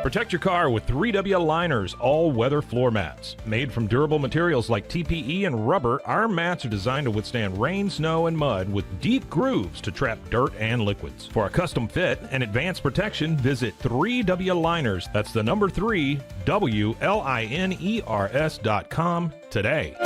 Protect your car with 3W Liners all-weather floor mats. Made from durable materials like TPE and rubber, our mats are designed to withstand rain, snow, and mud with deep grooves to trap dirt and liquids. For a custom fit and advanced protection, visit 3W Liners. That's the number 3, WLINERS.com today.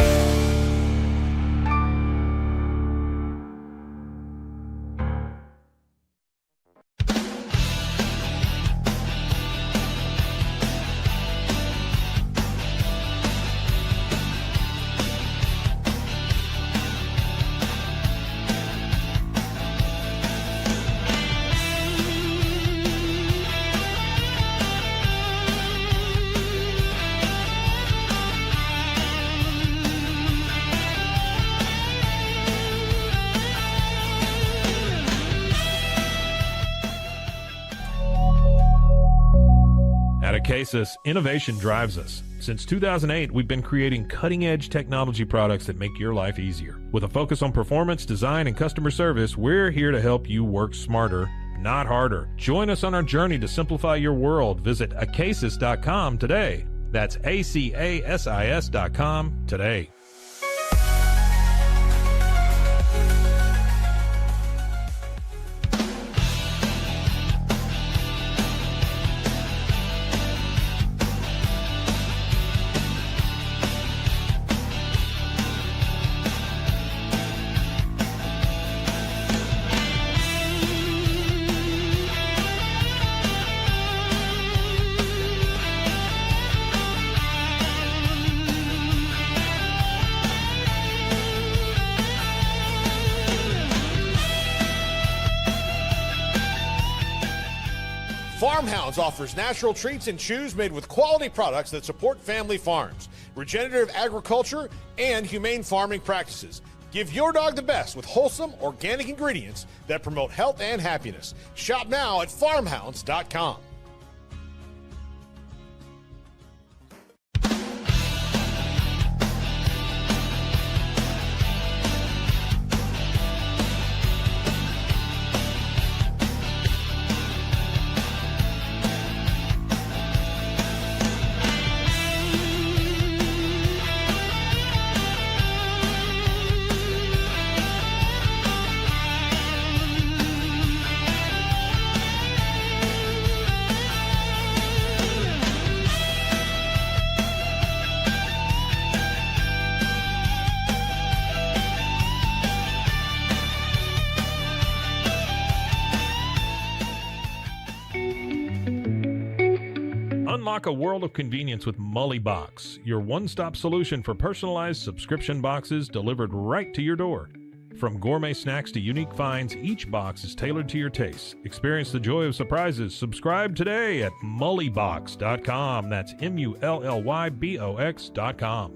Cases, innovation drives us. Since 2008, we've been creating cutting-edge technology products that make your life easier. With a focus on performance, design, and customer service, we're here to help you work smarter, not harder. Join us on our journey to simplify your world. Visit acasis.com today. That's ACASIS.com today. Farmhounds offers natural treats and chews made with quality products that support family farms, regenerative agriculture, and humane farming practices. Give your dog the best with wholesome, organic ingredients that promote health and happiness. Shop now at farmhounds.com. Unlock a world of convenience with Mully Box, your one-stop solution for personalized subscription boxes delivered right to your door. From gourmet snacks to unique finds, each box is tailored to your tastes. Experience the joy of surprises. Subscribe today at mullybox.com. That's MULLYBOX.com.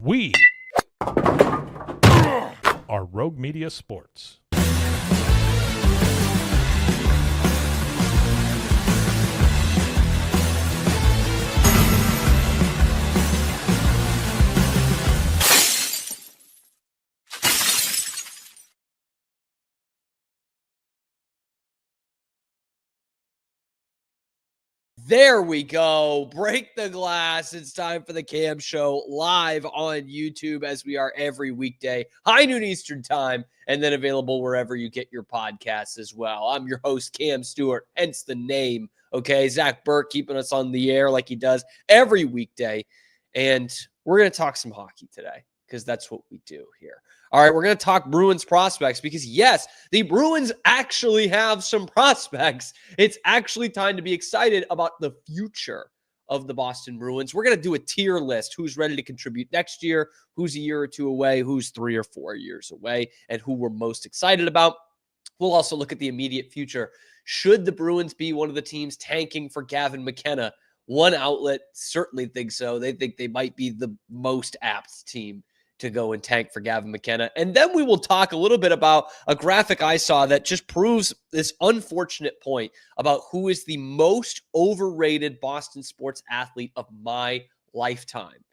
We are Rogue Media Sports. There we go. Break the glass. It's time for the Cam Show live on YouTube, as we are every weekday, high noon Eastern time, and then available wherever you get your podcasts as well. I'm your host, Cam Stuart, hence the name. Okay, Zach Burke keeping us on the air like he does every weekday. And we're going to talk some hockey today because that's what we do here. All right, we're going to talk Bruins prospects because, yes, the Bruins actually have some prospects. It's actually time to be excited about the future of the Boston Bruins. We're going to do a tier list: who's ready to contribute next year, who's a year or two away, who's 3 or 4 years away, and who we're most excited about. We'll also look at the immediate future. Should the Bruins be one of the teams tanking for Gavin McKenna? One outlet certainly thinks so. They think they might be the most apt team to go and tank for Gavin McKenna. And then we will talk a little bit about a graphic I saw that just proves this unfortunate point about who is the most overrated Boston sports athlete of my lifetime.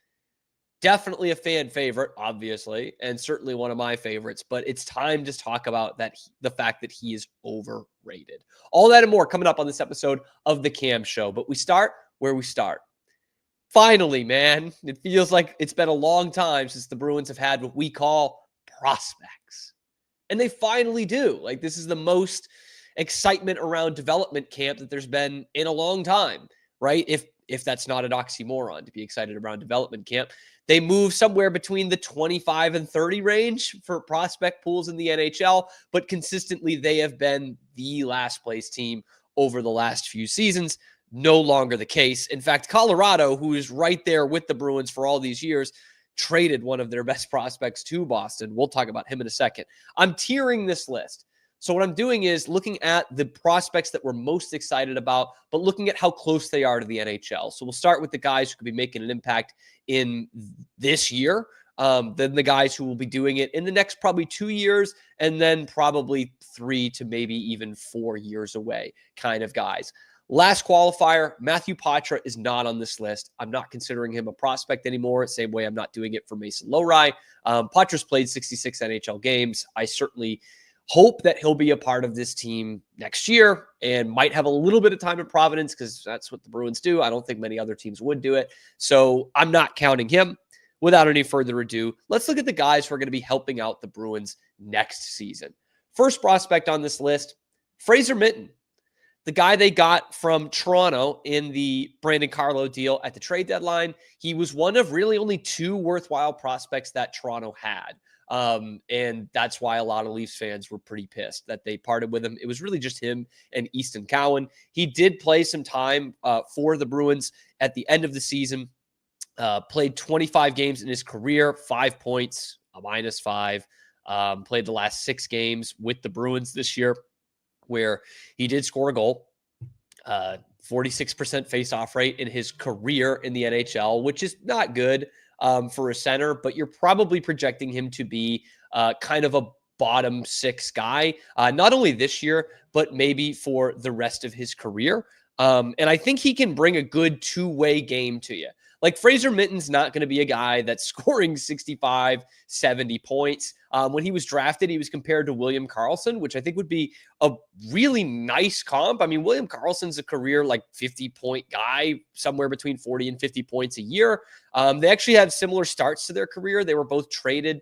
Definitely a fan favorite, obviously, and certainly one of my favorites, but it's time to talk about the fact that he is overrated. All that and more coming up on this episode of The Cam Show. But we start where we start. Finally, man, it feels like it's been a long time since the Bruins have had what we call prospects. And they finally do. Like, this is the most excitement around development camp that there's been in a long time, right? If that's not an oxymoron to be excited around development camp. They move somewhere between the 25 and 30 range for prospect pools in the NHL, but consistently they have been the last place team over the last few seasons. No longer the case. In fact, Colorado, who is right there with the Bruins for all these years, traded one of their best prospects to Boston. We'll talk about him in a second. I'm tiering this list. So what I'm doing is looking at the prospects that we're most excited about, but looking at how close they are to the NHL. So we'll start with the guys who could be making an impact in this year, then the guys who will be doing it in the next probably 2 years, and then probably 3 to maybe even 4 years away kind of guys. Last qualifier, Matthew Patra is not on this list. I'm not considering him a prospect anymore, same way I'm not doing it for Mason Lohrei. Patra's played 66 NHL games. I certainly hope that he'll be a part of this team next year and might have a little bit of time in Providence because that's what the Bruins do. I don't think many other teams would do it. So I'm not counting him. Without any further ado, let's look at the guys who are going to be helping out the Bruins next season. First prospect on this list, Fraser Minten. The guy they got from Toronto in the Brandon Carlo deal at the trade deadline. He was one of really only 2 worthwhile prospects that Toronto had. And that's why a lot of Leafs fans were pretty pissed that they parted with him. It was really just him and Easton Cowan. He did play some time for the Bruins at the end of the season. Played 25 games in his career, 5 points, a -5. Played the last 6 games with the Bruins this year, where he did score a goal, 46% face-off rate in his career in the NHL, which is not good for a center, but you're probably projecting him to be kind of a bottom 6 guy, not only this year, but maybe for the rest of his career. And I think he can bring a good two-way game to you. Like, Fraser Minten's not going to be a guy that's scoring 65, 70 points. When he was drafted, he was compared to William Karlsson, which I think would be a really nice comp. I mean, William Karlsson's a career like 50-point guy, somewhere between 40 and 50 points a year. They actually had similar starts to their career. They were both traded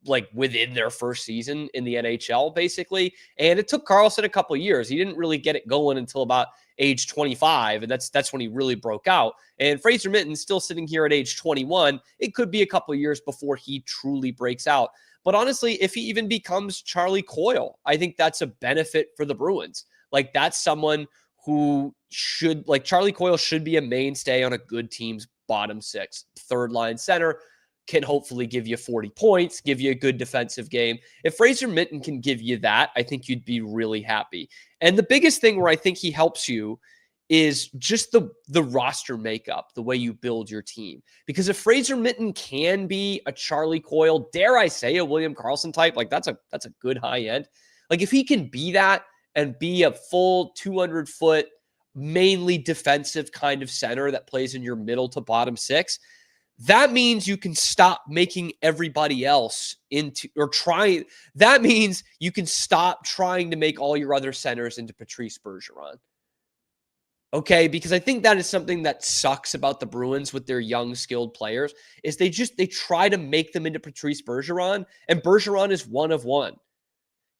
like within their first season in the NHL, basically. And it took Karlsson a couple of years. He didn't really get it going until about age 25, and that's when he really broke out. And Fraser Minten still sitting here at age 21. It could be a couple of years before he truly breaks out. But honestly, if he even becomes Charlie Coyle, I think that's a benefit for the Bruins. Like, that's someone who should, like, Charlie Coyle should be a mainstay on a good team's bottom 6, third line center. Can hopefully give you 40 points, give you a good defensive game. If Fraser Minten can give you that, I think you'd be really happy. And the biggest thing where I think he helps you is just the roster makeup, the way you build your team. Because if Fraser Minten can be a Charlie Coyle, dare I say a William Karlsson type, like that's a good high end. Like, if he can be that and be a full 200-foot, mainly defensive kind of center that plays in your middle to bottom 6, that means you can stop making everybody else into, or try. That means you can stop trying to make all your other centers into Patrice Bergeron. Okay, because I think that is something that sucks about the Bruins with their young, skilled players is they try to make them into Patrice Bergeron, and Bergeron is one of one.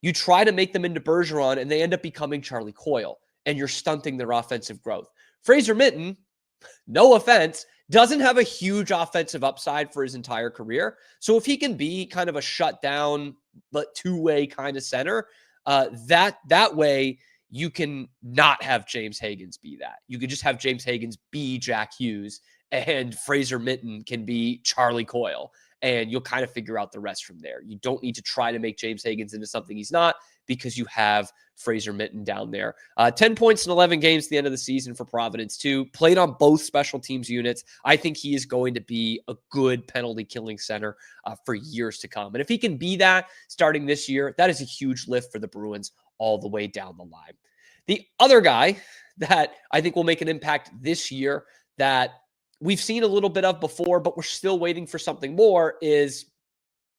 You try to make them into Bergeron, and they end up becoming Charlie Coyle, and you're stunting their offensive growth. Fraser Minten, no offense, doesn't have a huge offensive upside for his entire career. So if he can be kind of a shutdown but two-way kind of center, that way you can not have James Hagens be that. You could just have James Hagens be Jack Hughes, and Fraser Minten can be Charlie Coyle, and you'll kind of figure out the rest from there. You don't need to try to make James Hagens into something he's not because you have Fraser Minten down there. 10 points in 11 games at the end of the season for Providence, too. Played on both special teams units. I think he is going to be a good penalty killing center for years to come. And if he can be that starting this year, that is a huge lift for the Bruins all the way down the line. The other guy that I think will make an impact this year that we've seen a little bit of before, but we're still waiting for something more is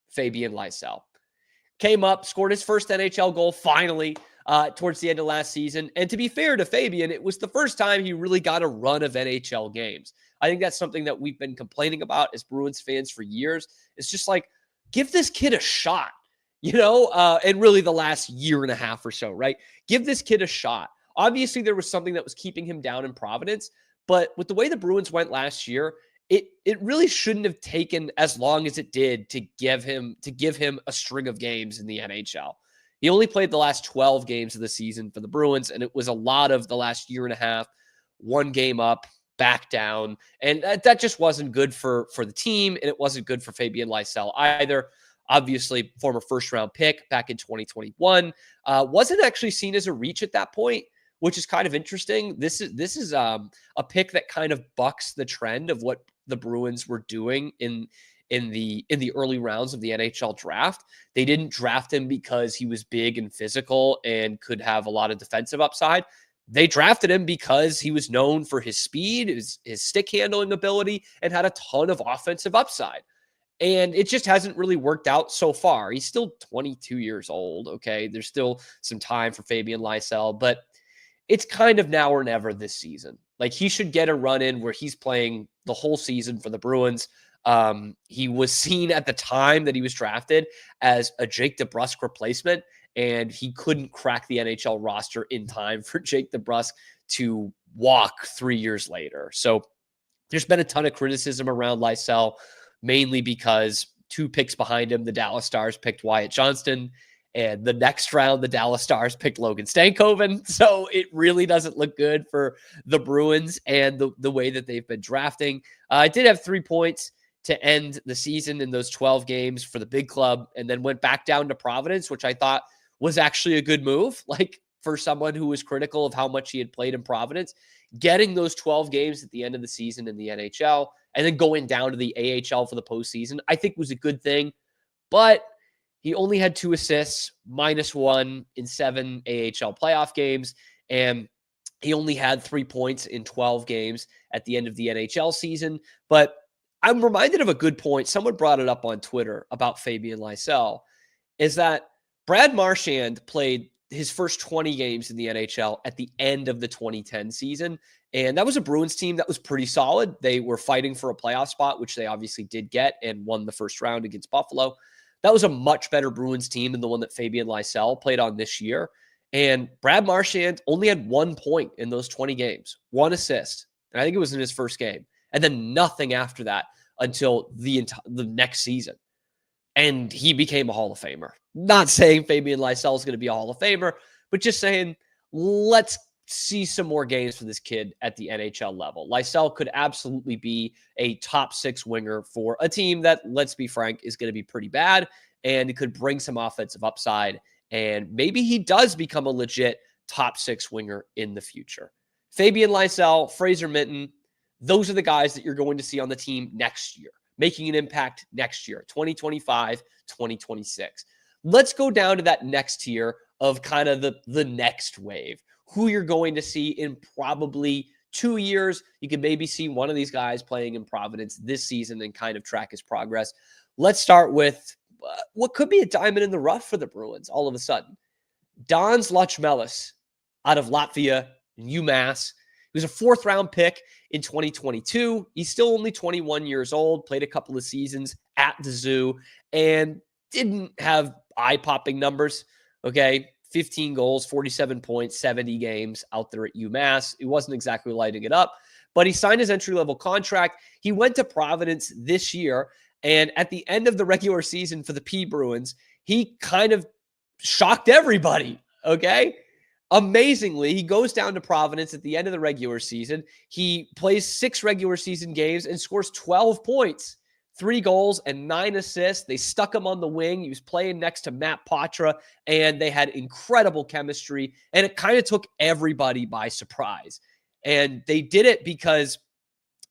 Fabian Lysell. Came up, scored his first NHL goal finally towards the end of last season. And to be fair to Fabian, it was the first time he really got a run of NHL games. I think that's something that we've been complaining about as Bruins fans for years. It's just like, give this kid a shot, and really the last year and a half or so, right? Give this kid a shot. Obviously, there was something that was keeping him down in Providence, but with the way the Bruins went last year, it really shouldn't have taken as long as it did to give him a string of games in the NHL. He only played the last 12 games of the season for the Bruins, and it was a lot of the last year and a half, one game up, back down, and that just wasn't good for the team, and it wasn't good for Fabian Lysell either. Obviously, former first-round pick back in 2021, wasn't actually seen as a reach at that point, which is kind of interesting. This is a pick that kind of bucks the trend of what the Bruins were doing in the early rounds of the NHL draft. They didn't draft him because he was big and physical and could have a lot of defensive upside. They drafted him because he was known for his speed, his stick handling ability, and had a ton of offensive upside. And it just hasn't really worked out so far. He's still 22 years old, okay? There's still some time for Fabian Lysell, but it's kind of now or never this season. Like, he should get a run in where he's playing the whole season for the Bruins. He was seen at the time that he was drafted as a Jake DeBrusk replacement, and he couldn't crack the NHL roster in time for Jake DeBrusk to walk 3 years later. So there's been a ton of criticism around Lysell, mainly because 2 picks behind him, the Dallas Stars picked Wyatt Johnston, and the next round, the Dallas Stars picked Logan Stankoven. So it really doesn't look good for the Bruins and the way that they've been drafting. I did have 3 points to end the season in those 12 games for the big club, and then went back down to Providence, which I thought was actually a good move. Like, for someone who was critical of how much he had played in Providence, getting those 12 games at the end of the season in the NHL and then going down to the AHL for the postseason, I think was a good thing. But he only had 2 assists, -1 in 7 AHL playoff games, and he only had 3 points in 12 games at the end of the NHL season. But I'm reminded of a good point. Someone brought it up on Twitter about Fabian Lysell, is that Brad Marchand played his first 20 games in the NHL at the end of the 2010 season. And that was a Bruins team that was pretty solid. They were fighting for a playoff spot, which they obviously did get, and won the first round against Buffalo. That was a much better Bruins team than the one that Fabian Lysell played on this year. And Brad Marchand only had 1 point in those 20 games, 1 assist. And I think it was in his first game. And then nothing after that until the next season. And he became a Hall of Famer. Not saying Fabian Lysell is going to be a Hall of Famer, but just saying, let's see some more games for this kid at the NHL level. Lysell could absolutely be a top 6 winger for a team that, let's be frank, is going to be pretty bad, and it could bring some offensive upside. And maybe he does become a legit top 6 winger in the future. Fabian Lysell, Fraser Minten, those are the guys that you're going to see on the team next year, making an impact next year, 2025, 2026. Let's go down to that next tier of kind of the next wave, who you're going to see in probably 2 years. You can maybe see one of these guys playing in Providence this season and kind of track his progress. Let's start with what could be a diamond in the rough for the Bruins all of a sudden. Dans Lachmelis out of Latvia, UMass. He was a 4th-round pick in 2022. He's still only 21 years old, played a couple of seasons at the Zoo, and didn't have eye-popping numbers, okay? 15 goals, 47 points, 70 games out there at UMass. He wasn't exactly lighting it up, but he signed his entry-level contract. He went to Providence this year, and at the end of the regular season for the P Bruins, he kind of shocked everybody, okay? Amazingly, he goes down to Providence at the end of the regular season. He plays 6 regular season games and scores 12 points, 3 goals and 9 assists. They stuck him on the wing. He was playing next to Matt Poitras, and they had incredible chemistry, and it kind of took everybody by surprise. And they did it because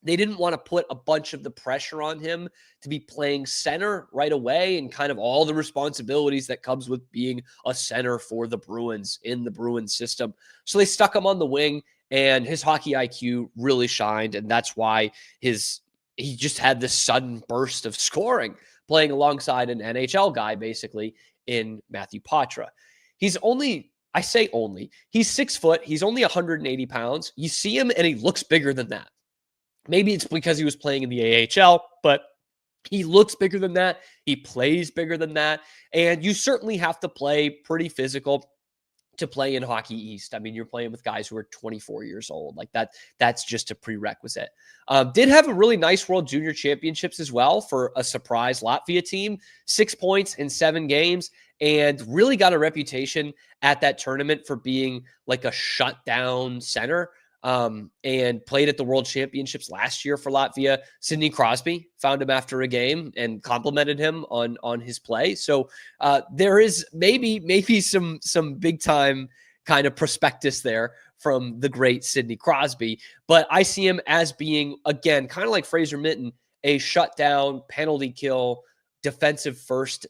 they didn't want to put a bunch of the pressure on him to be playing center right away and kind of all the responsibilities that comes with being a center for the Bruins in the Bruins system. So they stuck him on the wing, and his hockey IQ really shined, and that's why he just had this sudden burst of scoring, playing alongside an NHL guy, basically, in Matthew Poitras. He's 6 foot. He's only 180 pounds. You see him, and he looks bigger than that. Maybe it's because he was playing in the AHL, but he looks bigger than that. He plays bigger than that. And you certainly have to play pretty physical to play in Hockey East. I mean, you're playing with guys who are 24 years old. Like that's just a prerequisite. Did have a really nice World Junior Championships as well for a surprise Latvia team. 6 points in 7 games, and really got a reputation at that tournament for being like a shutdown center. And played at the World Championships last year for Latvia. Sidney Crosby found him after a game and complimented him on his play. So there is maybe some big time kind of prospectus there from the great Sidney Crosby. But I see him as being, again, kind of like Fraser Minten, a shutdown, penalty kill, defensive first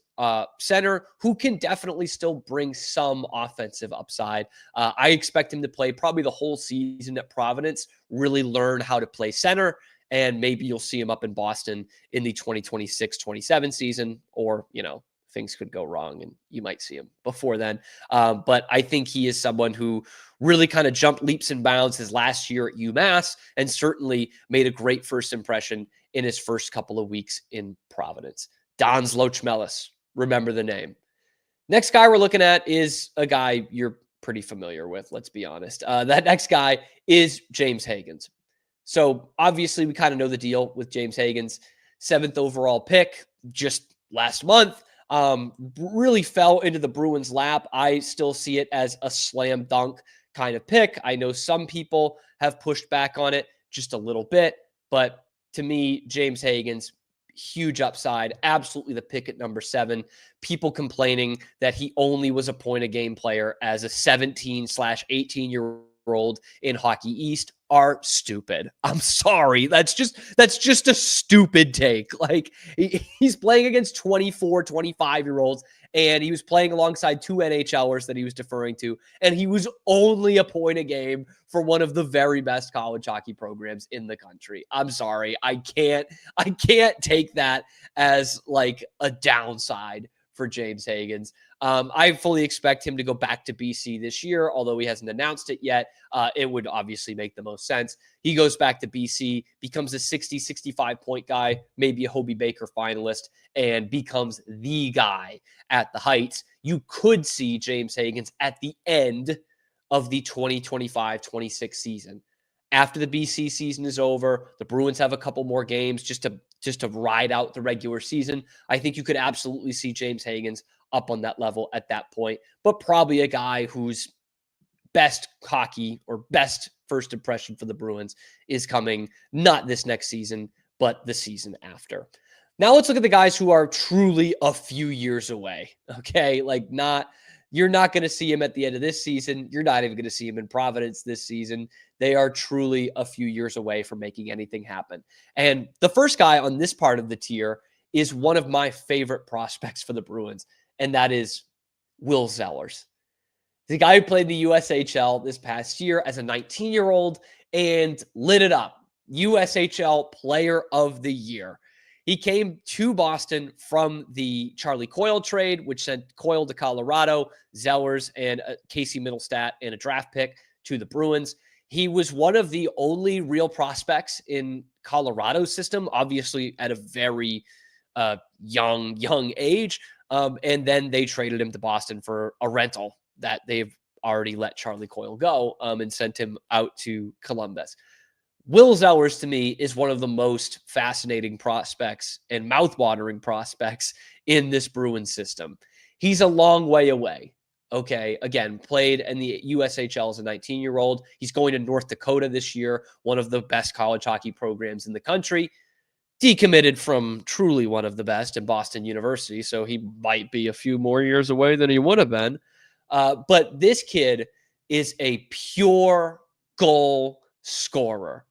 center who can definitely still bring some offensive upside. I expect him to play probably the whole season at Providence, really learn how to play center, and maybe you'll see him up in Boston in the 2026-27 season, or, things could go wrong and you might see him before then. But I think he is someone who really kind of jumped leaps and bounds his last year at UMass, and certainly made a great first impression in his first couple of weeks in Providence. Don's Lochmelis. Remember the name. Next guy we're looking at is a guy you're pretty familiar with, let's be honest. That next guy is James Hagens. So obviously we kind of know the deal with James Hagens. 7th overall pick just last month. Really fell into the Bruins' lap. I still see it as a slam dunk kind of pick. I know some people have pushed back on it just a little bit, but to me, James Hagens, huge upside, absolutely the pick at number 7. People complaining that he only was a point a game player as a 17/18-year-old in Hockey East are stupid. I'm sorry. That's just a stupid take. Like, he's playing against 24, 25-year-olds, and he was playing alongside 2 NHLers that he was deferring to, and he was only a point a game for one of the very best college hockey programs in the country. I'm sorry. I can't take that as like a downside for James Hagens. I fully expect him to go back to BC this year, although he hasn't announced it yet. It would obviously make the most sense. He goes back to BC, becomes a 60, 65-point guy, maybe a Hobey Baker finalist, and becomes the guy at the Heights. You could see James Hagens at the end of the 2025-26 season. After the BC season is over, the Bruins have a couple more games just to ride out the regular season. I think you could absolutely see James Hagens up on that level at that point, but probably a guy whose best hockey or best first impression for the Bruins is coming not this next season, but the season after. Now let's look at the guys who are truly a few years away. Okay. You're not going to see him at the end of this season. You're not even going to see him in Providence this season. They are truly a few years away from making anything happen. And the first guy on this part of the tier is one of my favorite prospects for the Bruins, and that is Will Zellers. The guy who played the USHL this past year as a 19-year-old and lit it up. USHL Player of the Year. He came to Boston from the Charlie Coyle trade, which sent Coyle to Colorado, Zellers and Casey Middlestat and a draft pick to the Bruins. He was one of the only real prospects in Colorado's system, obviously at a very young age. And then they traded him to Boston for a rental that they've already let Charlie Coyle go and sent him out to Columbus. Will Zellers, to me, is one of the most fascinating prospects and mouthwatering prospects in this Bruins system. He's a long way away. Okay, again, played in the USHL as a 19-year-old. He's going to North Dakota this year, one of the best college hockey programs in the country. Decommitted from truly one of the best in Boston University, so he might be a few more years away than he would have been. But this kid is a pure goal scorer.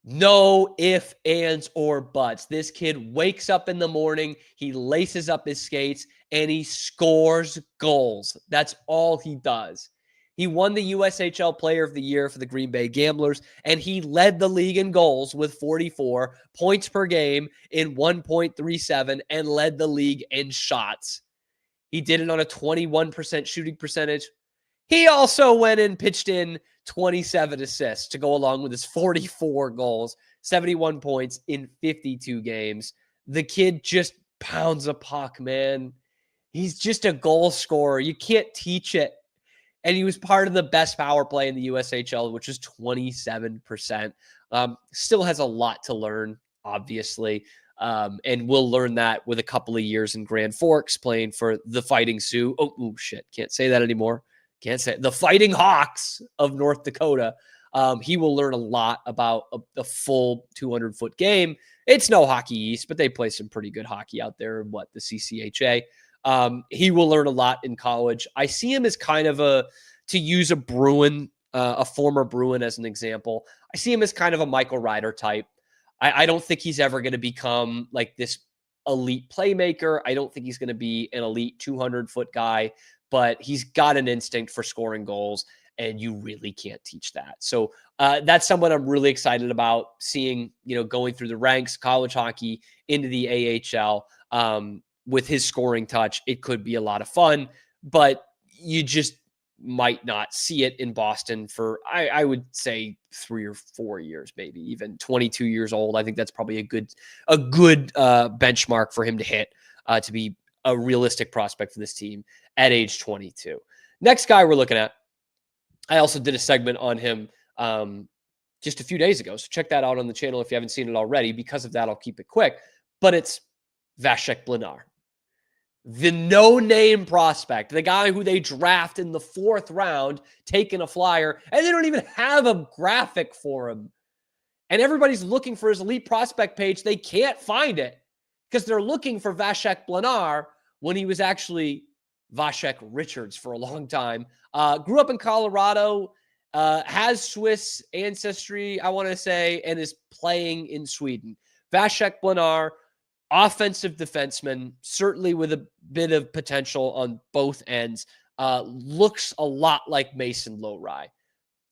No ifs, ands, or buts. This kid wakes up in the morning, he laces up his skates, and he scores goals. That's all he does. He won the USHL Player of the Year for the Green Bay Gamblers, and he led the league in goals with 44 points per game in 1.37 and led the league in shots. He did it on a 21% shooting percentage. He also went and pitched in 27 assists to go along with his 44 goals, 71 points in 52 games. The kid just pounds a puck, man. He's just a goal scorer. You can't teach it. And he was part of the best power play in the USHL, which is 27%. Still has a lot to learn, obviously. And we'll learn that with a couple of years in Grand Forks playing for the Fighting Sioux. Oh, shit. Can't say that anymore. Can't say it. The Fighting Hawks of North Dakota. He will learn a lot about a full 200-foot game. It's no Hockey East, but they play some pretty good hockey out there in the CCHA. He will learn a lot in college. I see him as kind of to use a Bruin, a former Bruin as an example. I see him as kind of a Michael Ryder type. I don't think he's ever going to become like this elite playmaker. I don't think he's going to be an elite 200-foot guy, but he's got an instinct for scoring goals, and you really can't teach that. So that's someone I'm really excited about seeing, going through the ranks, college hockey into the AHL. With his scoring touch, it could be a lot of fun, but you just might not see it in Boston for, I would say 3 or 4 years, maybe even 22 years old. I think that's probably a good benchmark for him to hit to be a realistic prospect for this team at age 22. Next guy we're looking at, I also did a segment on him just a few days ago. So check that out on the channel if you haven't seen it already. Because of that, I'll keep it quick, but it's Vasek Blinar. The no-name prospect, the guy who they draft in the 4th round, taking a flyer, and they don't even have a graphic for him. And everybody's looking for his elite prospect page. They can't find it because they're looking for Vasek Blinar when he was actually Vasek Richards for a long time. Grew up in Colorado, has Swiss ancestry, I want to say, and is playing in Sweden. Vasek Blinar, offensive defenseman, certainly with a bit of potential on both ends, looks a lot like Mason Lohrei.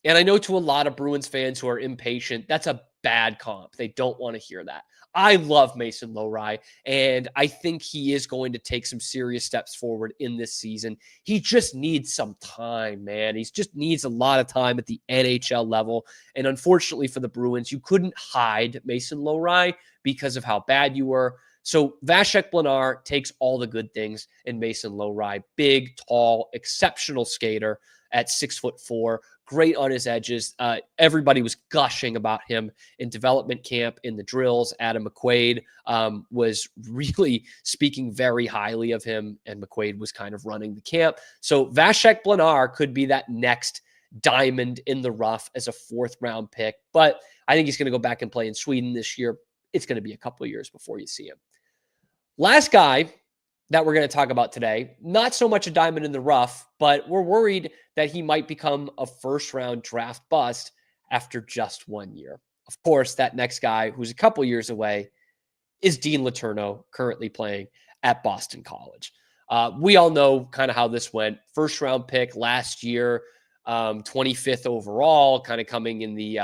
And I know to a lot of Bruins fans who are impatient, that's a bad comp. They don't want to hear that. I love Mason Lohrei, and I think he is going to take some serious steps forward in this season. He just needs some time, man. He just needs a lot of time at the NHL level. And unfortunately for the Bruins, you couldn't hide Mason Lohrei because of how bad you were. So Vasek Blinar takes all the good things in Mason Lohrei. Big, tall, exceptional skater at 6'4", great on his edges. Everybody was gushing about him in development camp, in the drills. Adam McQuaid was really speaking very highly of him, and McQuaid was kind of running the camp. So Vasek Blinar could be that next diamond in the rough as a 4th-round pick, but I think he's going to go back and play in Sweden this year. It's going to be a couple of years before you see him. Last guy that we're going to talk about today, not so much a diamond in the rough, but we're worried that he might become a 1st-round draft bust after just 1 year. Of course, that next guy, who's a couple years away, is Dean Letourneau, currently playing at Boston College. We all know kind of how this went. 1st-round pick last year, 25th overall, kind of coming in the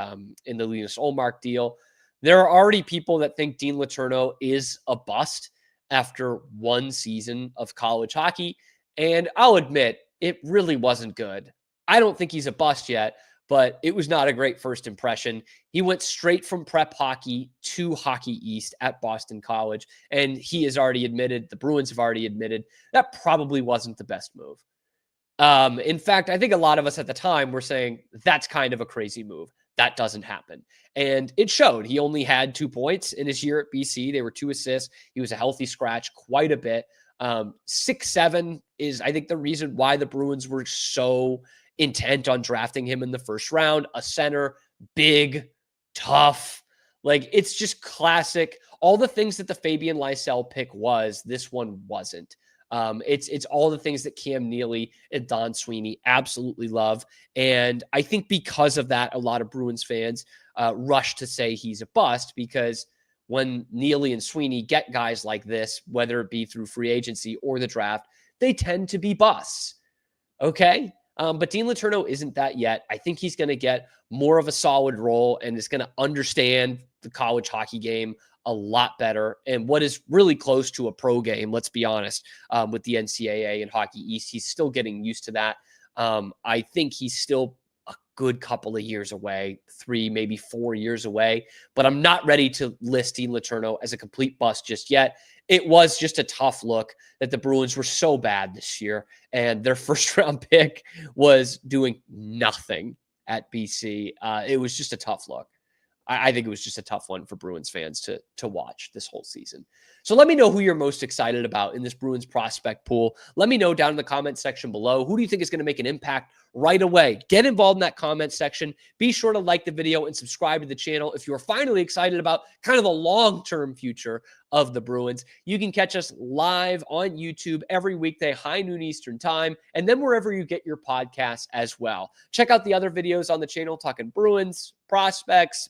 Linus Ullmark deal. There are already people that think Dean Letourneau is a bust after 1 season of college hockey. And I'll admit, it really wasn't good. I don't think he's a bust yet, but it was not a great first impression. He went straight from prep hockey to Hockey East at Boston College, and he has already admitted, the Bruins have already admitted, that probably wasn't the best move. In fact, I think a lot of us at the time were saying that's kind of a crazy move. That doesn't happen. And it showed. He only had 2 points in his year at BC. They were 2 assists. He was a healthy scratch quite a bit. 6'7" is, I think, the reason why the Bruins were so intent on drafting him in the first round. A center, big, tough. Like, it's just classic. All the things that the Fabian Lysell pick was, this one wasn't. It's all the things that Cam Neely and Don Sweeney absolutely love. And I think because of that, a lot of Bruins fans rush to say he's a bust, because when Neely and Sweeney get guys like this, whether it be through free agency or the draft, they tend to be busts. Okay? But Dean Letourneau isn't that yet. I think he's going to get more of a solid role and is going to understand the college hockey game a lot better, and what is really close to a pro game, let's be honest, with the NCAA and Hockey East. He's still getting used to that. I think he's still a good couple of years away, 3, maybe 4 years away, but I'm not ready to list Dean Letourneau as a complete bust just yet. It was just a tough look that the Bruins were so bad this year, and their first round pick was doing nothing at BC. It was just a tough look. I think it was just a tough one for Bruins fans to watch this whole season. So let me know who you're most excited about in this Bruins prospect pool. Let me know down in the comment section below. Who do you think is going to make an impact right away? Get involved in that comment section. Be sure to like the video and subscribe to the channel if you're finally excited about kind of the long-term future of the Bruins. You can catch us live on YouTube every weekday, high noon Eastern time, and then wherever you get your podcasts as well. Check out the other videos on the channel talking Bruins, prospects,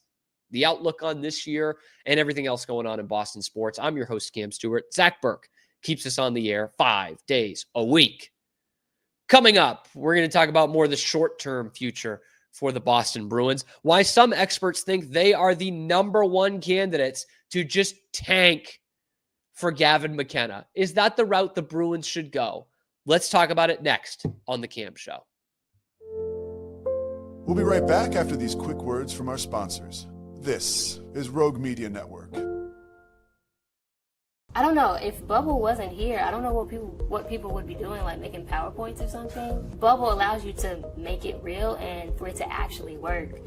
the outlook on this year, and everything else going on in Boston sports. I'm your host, Cam Stuart. Zach Burke keeps us on the air 5 days a week. Coming up, we're going to talk about more of the short-term future for the Boston Bruins, why some experts think they are the #1 candidates to just tank for Gavin McKenna. Is that the route the Bruins should go? Let's talk about it next on The Cam Show. We'll be right back after these quick words from our sponsors. This is Rogue Media Network. I don't know, if Bubble wasn't here, I don't know what people would be doing, like making PowerPoints or something. Bubble allows you to make it real and for it to actually work.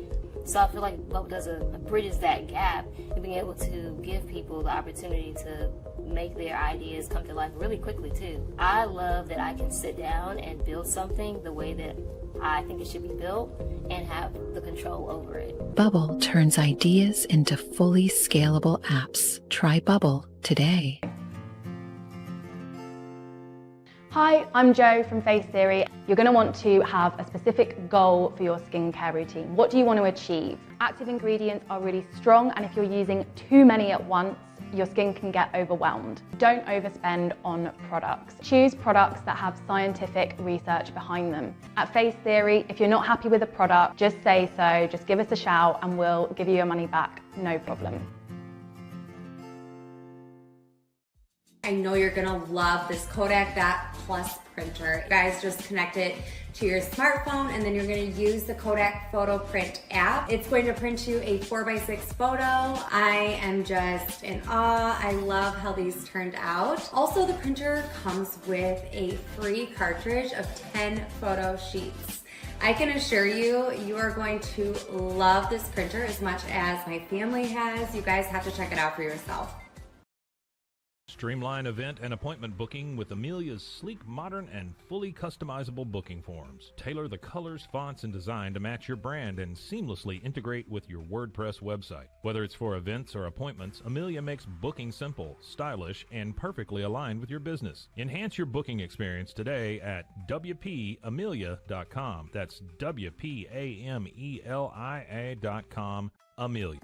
So I feel like Bubble bridges that gap and being able to give people the opportunity to make their ideas come to life really quickly too. I love that I can sit down and build something the way that I think it should be built and have the control over it. Bubble turns ideas into fully scalable apps. Try Bubble today. Hi, I'm Jo from Face Theory. You're going to want to have a specific goal for your skincare routine. What do you want to achieve? Active ingredients are really strong, and if you're using too many at once, your skin can get overwhelmed. Don't overspend on products. Choose products that have scientific research behind them. At Face Theory, if you're not happy with a product, just say so, just give us a shout and we'll give you your money back, no problem. I know you're gonna love this Kodak That Plus printer. You guys just connect it to your smartphone and then you're gonna use the Kodak Photo Print app. It's going to print you a 4x6 photo. I am just in awe. I love how these turned out. Also, the printer comes with a free cartridge of 10 photo sheets. I can assure you, you are going to love this printer as much as my family has. You guys have to check it out for yourself. Streamline event and appointment booking with Amelia's sleek, modern, and fully customizable booking forms. Tailor the colors, fonts, and design to match your brand and seamlessly integrate with your WordPress website. Whether it's for events or appointments, Amelia makes booking simple, stylish, and perfectly aligned with your business. Enhance your booking experience today at WPAmelia.com. That's WPAMELIA.com. Amelia.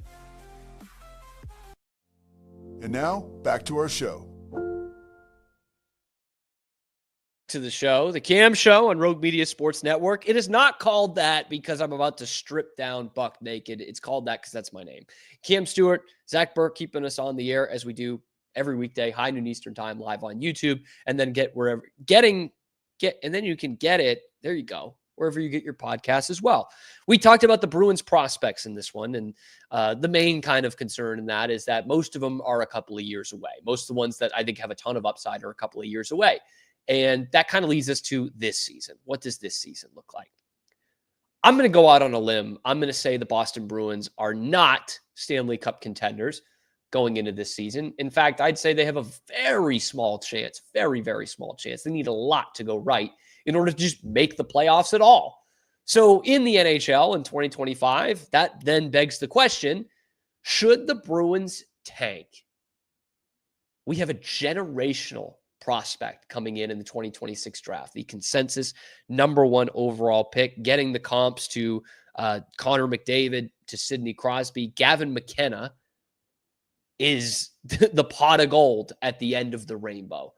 And now, back to our show. To the show, The Cam Show on Rogue Media Sports Network. It is not called that because I'm about to strip down buck naked. It's called that because that's my name. Cam Stuart, Zach Burke keeping us on the air as we do every weekday, high noon Eastern time, live on YouTube, and then and then you can get it. There you go. wherever you get your podcasts as well. We talked about the Bruins prospects in this one, and the main kind of concern in that is that most of them are a couple of years away. Most of the ones that I think have a ton of upside are a couple of years away. And that kind of leads us to this season. What does this season look like? I'm going to go out on a limb. I'm going to say the Boston Bruins are not Stanley Cup contenders going into this season. In fact, I'd say they have a very small chance, very, very small chance. They need a lot to go right in order to just make the playoffs at all. So in the NHL in 2025, that then begs the question, should the Bruins tank? We have a generational prospect coming in the 2026 draft, the consensus #1 overall pick, getting the comps to Connor McDavid, to Sidney Crosby. Gavin McKenna is the pot of gold at the end of the rainbow.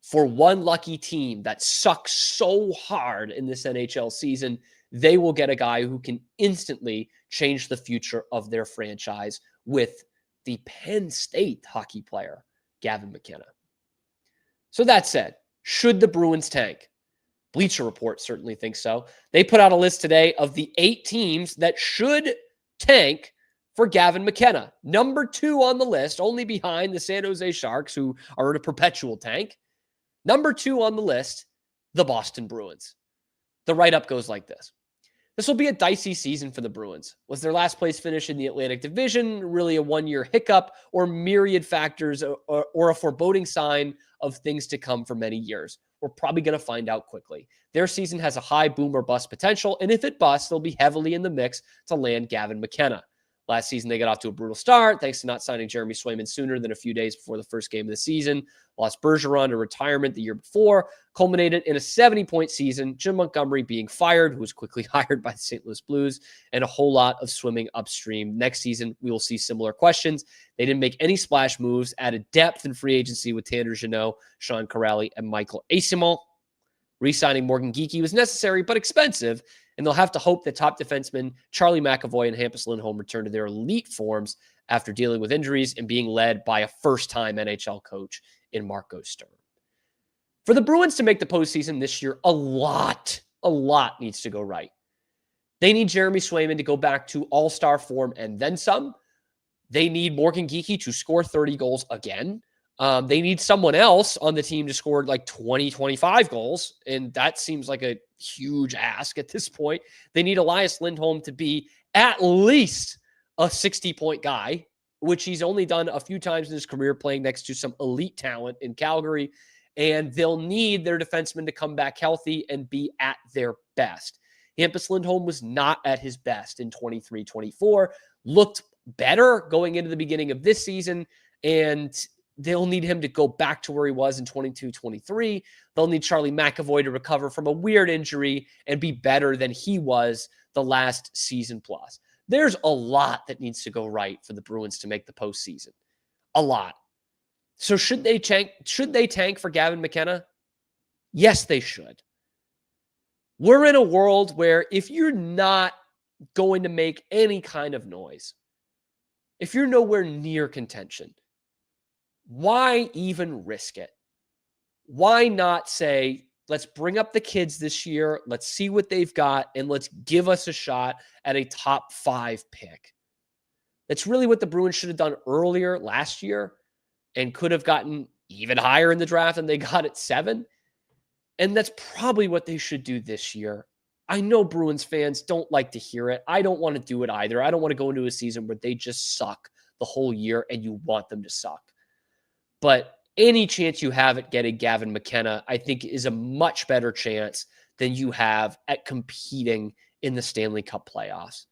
For one lucky team that sucks so hard in this NHL season, they will get a guy who can instantly change the future of their franchise with the Penn State hockey player, Gavin McKenna. So that said, should the Bruins tank? Bleacher Report certainly thinks so. They put out a list today of the 8 teams that should tank for Gavin McKenna. #2 on the list, only behind the San Jose Sharks, who are in a perpetual tank. #2 on the list, the Boston Bruins. The write-up goes like this. This will be a dicey season for the Bruins. Was their last place finish in the Atlantic Division really a one-year hiccup, or myriad factors, or a foreboding sign of things to come for many years? We're probably going to find out quickly. Their season has a high boom or bust potential, and if it busts, they'll be heavily in the mix to land Gavin McKenna. Last season, they got off to a brutal start thanks to not signing Jeremy Swayman sooner than a few days before the first game of the season. Lost Bergeron to retirement the year before, culminated in a 70-point season, Jim Montgomery being fired, who was quickly hired by the St. Louis Blues, and a whole lot of swimming upstream. Next season, we will see similar questions. They didn't make any splash moves, added depth in free agency with Tanner Jeannot, Sean Corrali, and Michael Eyssimont. Re-signing Morgan Geekie was necessary but expensive, and they'll have to hope that top defensemen Charlie McAvoy and Hampus Lindholm return to their elite forms after dealing with injuries and being led by a first-time NHL coach in Marco Sturm. For the Bruins to make the postseason this year, a lot needs to go right. They need Jeremy Swayman to go back to all-star form and then some. They need Morgan Geekie to score 30 goals again. They need someone else on the team to score like 20, 25 goals, and that seems like a huge ask at this point. They need Elias Lindholm to be at least a 60-point guy, which he's only done a few times in his career playing next to some elite talent in Calgary, and they'll need their defensemen to come back healthy and be at their best. Hampus Lindholm was not at his best in 23-24, looked better going into the beginning of this season, and they'll need him to go back to where he was in 22-23. They'll need Charlie McAvoy to recover from a weird injury and be better than he was the last season plus. There's a lot that needs to go right for the Bruins to make the postseason. A lot. So should they tank for Gavin McKenna? Yes, they should. We're in a world where if you're not going to make any kind of noise, if you're nowhere near contention, why even risk it? Why not say, let's bring up the kids this year, let's see what they've got, and let's give us a shot at a top 5 pick? That's really what the Bruins should have done earlier last year and could have gotten even higher in the draft than they got at 7. And that's probably what they should do this year. I know Bruins fans don't like to hear it. I don't want to do it either. I don't want to go into a season where they just suck the whole year and you want them to suck. But any chance you have at getting Gavin McKenna, I think, is a much better chance than you have at competing in the Stanley Cup playoffs.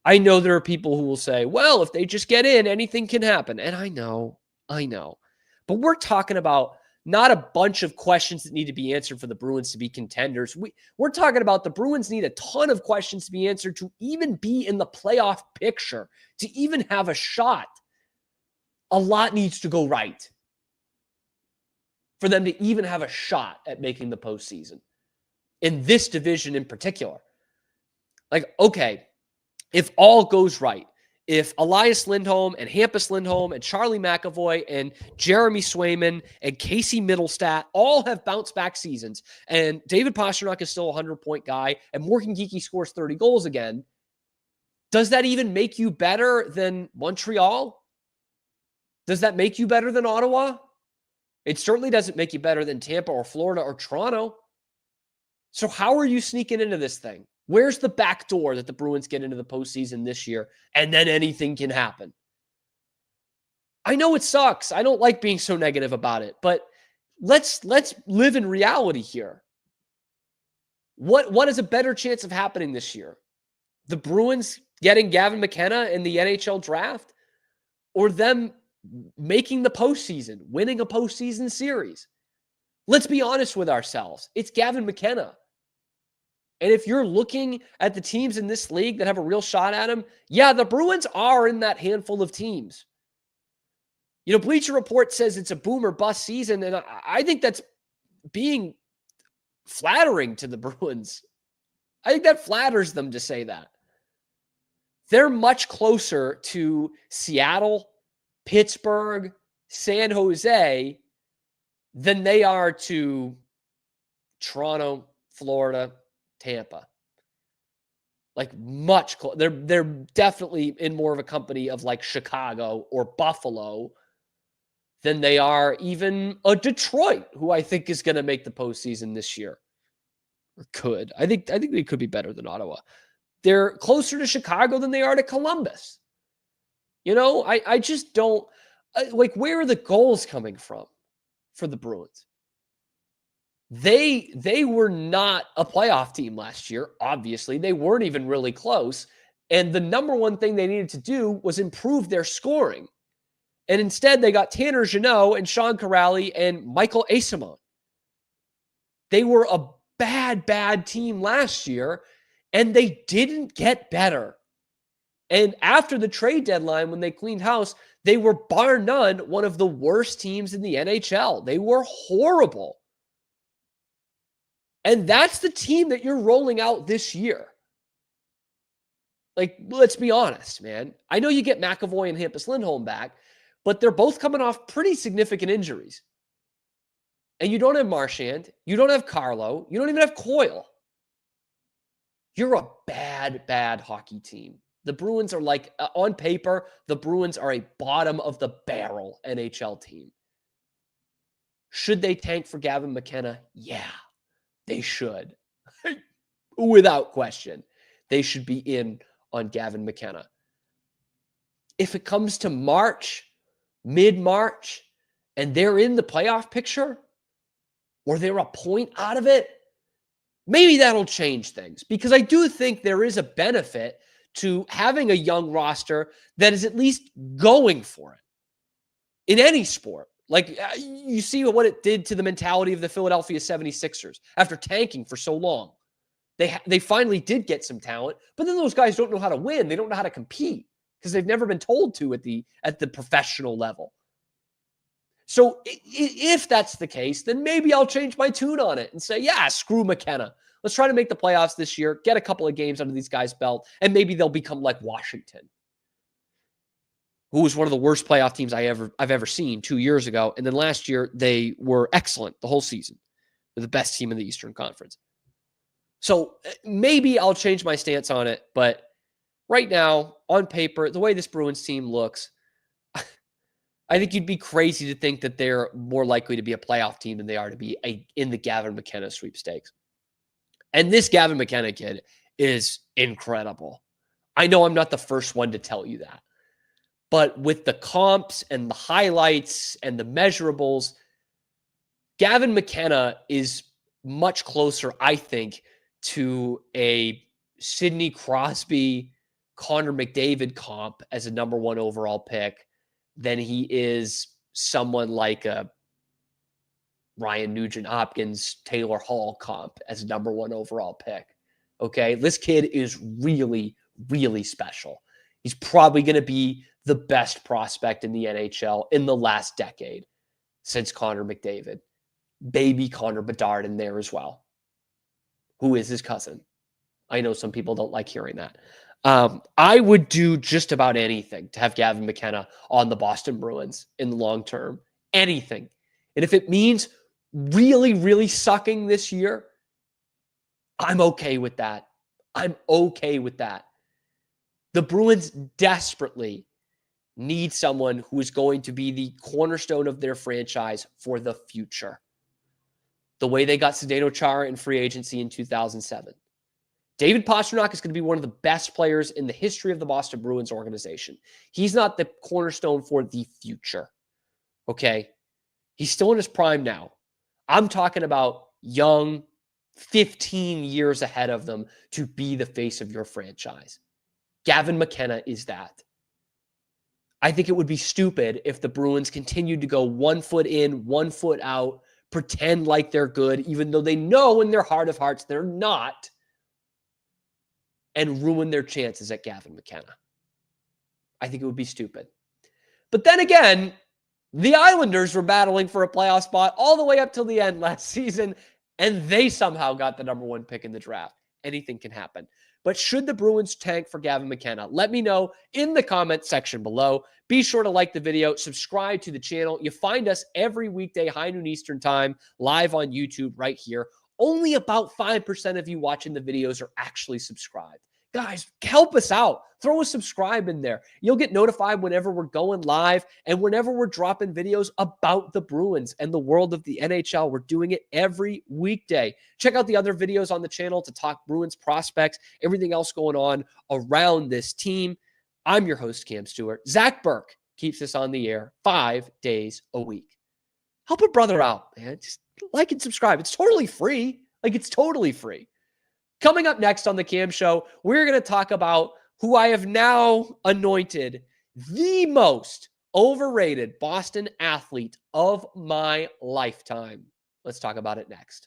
I know there are people who will say, well, if they just get in, anything can happen. And I know. But we're talking about not a bunch of questions that need to be answered for the Bruins to be contenders. We're talking about the Bruins need a ton of questions to be answered to even be in the playoff picture, to even have a shot. A lot needs to go right for them to even have a shot at making the postseason in this division in particular. Like, okay, if all goes right, if Elias Lindholm and Hampus Lindholm and Charlie McAvoy and Jeremy Swayman and Casey Middlestat all have bounce back seasons, and David Pastrnak is still a 100-point guy, and Morgan Geekie scores 30 goals again, does that even make you better than Montreal? Does that make you better than Ottawa? It certainly doesn't make you better than Tampa or Florida or Toronto. So how are you sneaking into this thing? Where's the back door that the Bruins get into the postseason this year, and then anything can happen? I know it sucks. I don't like being so negative about it, but let's live in reality here. What is a better chance of happening this year? The Bruins getting Gavin McKenna in the NHL draft, or them making the postseason, winning a postseason series? Let's be honest with ourselves. It's Gavin McKenna. And if you're looking at the teams in this league that have a real shot at him, yeah, the Bruins are in that handful of teams. You know, Bleacher Report says it's a boom or bust season, and I think that's being flattering to the Bruins. I think that flatters them to say that. They're much closer to Seattle, Pittsburgh, San Jose than they are to Toronto, Florida, Tampa. Like much closer. They're definitely in more of a company of like Chicago or Buffalo than they are even a Detroit, who I think is going to make the postseason this year. Or could. I think they could be better than Ottawa. They're closer to Chicago than they are to Columbus. You know, I just don't like, where are the goals coming from for the Bruins? They were not a playoff team last year. Obviously, they weren't even really close. And the number one thing they needed to do was improve their scoring. And instead, they got Tanner Jeannot and Sean Corrali and Michael Eyssimont. They were a bad team last year, and they didn't get better. And after the trade deadline, when they cleaned house, they were bar none one of the worst teams in the NHL. They were horrible. And that's the team that you're rolling out this year. Like, let's be honest, man. I know you get McAvoy and Hampus Lindholm back, but they're both coming off pretty significant injuries. And you don't have Marchand. You don't have Carlo. You don't even have Coyle. You're a bad hockey team. The Bruins are like, on paper, the Bruins are a bottom of the barrel NHL team. Should they tank for Gavin McKenna? Yeah, they should. Without question. They should be in on Gavin McKenna. If it comes to March, mid-March, and they're in the playoff picture, or they're a point out of it, maybe that'll change things. Because I do think there is a benefit to having a young roster that is at least going for it in any sport. Like, you see what it did to the mentality of the Philadelphia 76ers after tanking for so long. They finally did get some talent, but then those guys don't know how to win. They don't know how to compete because they've never been told to at the professional level. So if that's the case, then maybe I'll change my tune on it and say, yeah, screw McKenna. Let's try to make the playoffs this year, get a couple of games under these guys' belt, and maybe they'll become like Washington, who was one of the worst playoff teams I've ever seen 2 years ago. And then last year, they were excellent the whole season. They're the best team in the Eastern Conference. So maybe I'll change my stance on it. But right now, on paper, the way this Bruins team looks, I think you'd be crazy to think that they're more likely to be a playoff team than they are to be in the Gavin McKenna sweepstakes. And this Gavin McKenna kid is incredible. I know I'm not the first one to tell you that. But with the comps and the highlights and the measurables, Gavin McKenna is much closer, I think, to a Sidney Crosby, Connor McDavid comp as a number one overall pick than he is someone like a Ryan Nugent-Hopkins, Taylor Hall comp as a number one overall pick. Okay, this kid is really, really special. He's probably going to be the best prospect in the NHL in the last decade since Connor McDavid. Baby Connor Bedard in there as well, who is his cousin. I know some people don't like hearing that. I would do just about anything to have Gavin McKenna on the Boston Bruins in the long term. Anything. And if it means really, really sucking this year, I'm okay with that. I'm okay with that. The Bruins desperately need someone who is going to be the cornerstone of their franchise for the future. The way they got Zdeno Chara in free agency in 2007. David Pastrnak is going to be one of the best players in the history of the Boston Bruins organization. He's not the cornerstone for the future. Okay? He's still in his prime now. I'm talking about young, 15 years ahead of them to be the face of your franchise. Gavin McKenna is that. I think it would be stupid if the Bruins continued to go 1 foot in, 1 foot out, pretend like they're good, even though they know in their heart of hearts they're not, and ruin their chances at Gavin McKenna. I think it would be stupid. But then again, the Islanders were battling for a playoff spot all the way up till the end last season, and they somehow got the number 1 pick in the draft. Anything can happen. But should the Bruins tank for Gavin McKenna? Let me know in the comment section below. Be sure to like the video, subscribe to the channel. You find us every weekday, high noon Eastern time, live on YouTube right here. Only about 5% of you watching the videos are actually subscribed. Guys, help us out. Throw a subscribe in there. You'll get notified whenever we're going live and whenever we're dropping videos about the Bruins and the world of the NHL. We're doing it every weekday. Check out the other videos on the channel to talk Bruins prospects, everything else going on around this team. I'm your host, Cam Stuart. Zach Burke keeps us on the air 5 days a week. Help a brother out, man. Just like and subscribe. It's totally free. It's totally free. Coming up next on the Cam Show, we're going to talk about who I have now anointed the most overrated Boston athlete of my lifetime. Let's talk about it next.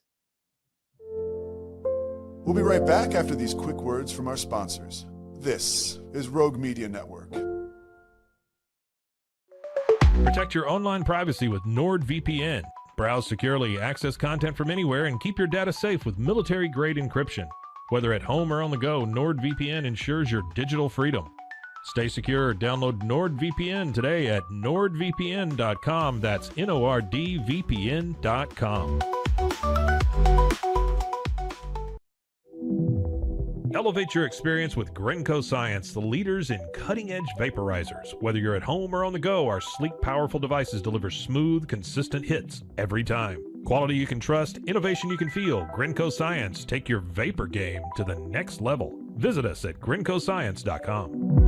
We'll be right back after these quick words from our sponsors. This is Rogue Media Network. Protect your online privacy with NordVPN. Browse securely, access content from anywhere, and keep your data safe with military-grade encryption. Whether at home or on the go, NordVPN ensures your digital freedom. Stay secure. Download NordVPN today at nordvpn.com. That's NORDVPN.com. Elevate your experience with Grenco Science, the leaders in cutting-edge vaporizers. Whether you're at home or on the go, our sleek, powerful devices deliver smooth, consistent hits every time. Quality you can trust, innovation you can feel. Grenco Science. Take your vapor game to the next level. Visit us at GrencoScience.com.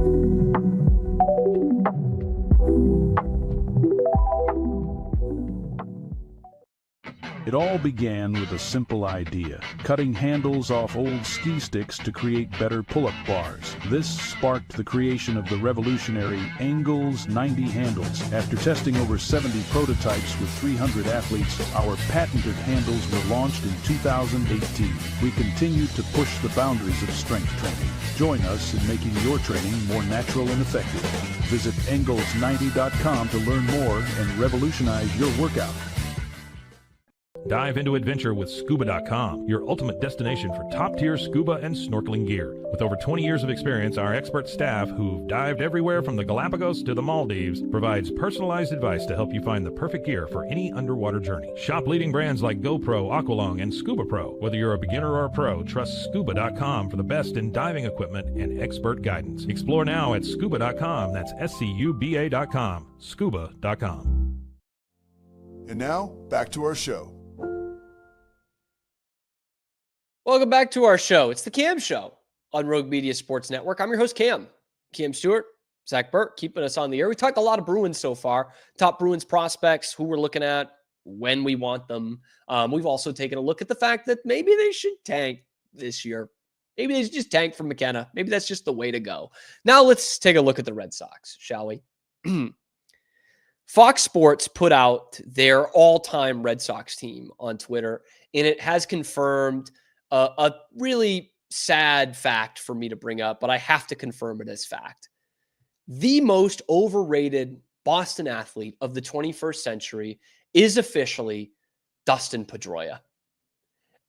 It all began with a simple idea, cutting handles off old ski sticks to create better pull-up bars. This sparked the creation of the revolutionary Engels 90 handles. After testing over 70 prototypes with 300 athletes, our patented handles were launched in 2018. We continue to push the boundaries of strength training. Join us in making your training more natural and effective. Visit Engels90.com to learn more and revolutionize your workout. Dive into adventure with scuba.com, your ultimate destination for top-tier scuba and snorkeling gear. With over 20 years of experience, our expert staff, who've dived everywhere from the Galapagos to the Maldives, provides personalized advice to help you find the perfect gear for any underwater journey. Shop leading brands like GoPro, Aqualung, and Scuba Pro. Whether you're a beginner or a pro, trust scuba.com for the best in diving equipment and expert guidance. Explore now at scuba.com. That's SCUBA.com. Scuba.com. And now, back to our show. Welcome back to our show. It's the Cam Show on Rogue Media Sports Network. I'm your host, Cam Stuart, Zach Burke, keeping us on the air. We talked a lot of Bruins so far, top Bruins prospects, who we're looking at, when we want them. We've also taken a look at the fact that maybe they should tank this year. Maybe they should just tank for McKenna. Maybe that's just the way to go. Now let's take a look at the Red Sox, shall we? Fox Sports put out their all-time Red Sox team on Twitter, and it has confirmed a really sad fact for me to bring up, but I have to confirm it as fact. The most overrated Boston athlete of the 21st century is officially Dustin Pedroia.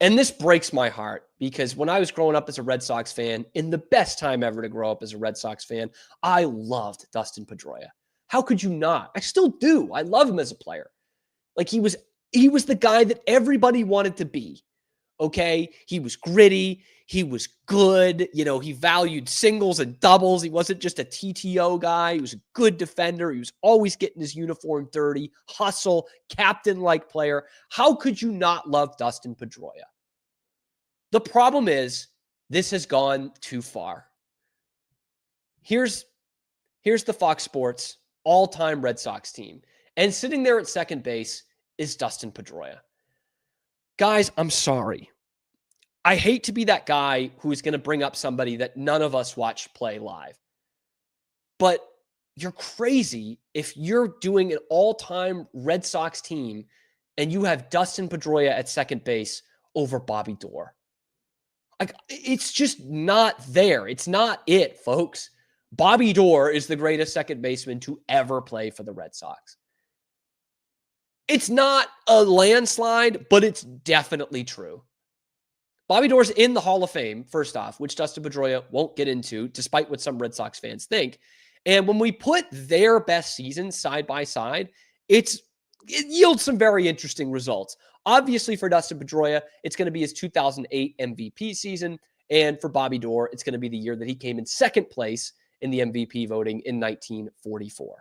And this breaks my heart because when I was growing up as a Red Sox fan, in the best time ever to grow up as a Red Sox fan, I loved Dustin Pedroia. How could you not? I still do. I love him as a player. Like he was the guy that everybody wanted to be. Okay. He was gritty. He was good. You know, he valued singles and doubles. He wasn't just a TTO guy. He was a good defender. He was always getting his uniform dirty, hustle, captain-like player. How could you not love Dustin Pedroia? The problem is this has gone too far. Here's the Fox Sports all-time Red Sox team. And sitting there at second base is Dustin Pedroia. Guys, I'm sorry. I hate to be that guy who is going to bring up somebody that none of us watch play live. But you're crazy if you're doing an all-time Red Sox team and you have Dustin Pedroia at second base over Bobby Doerr. Like, it's just not there. It's not it, folks. Bobby Doerr is the greatest second baseman to ever play for the Red Sox. It's not a landslide, but it's definitely true. Bobby Doerr's in the Hall of Fame, first off, which Dustin Pedroia won't get into, despite what some Red Sox fans think. And when we put their best seasons side by side, it yields some very interesting results. Obviously, for Dustin Pedroia, it's going to be his 2008 MVP season. And for Bobby Doerr, it's going to be the year that he came in second place in the MVP voting in 1944.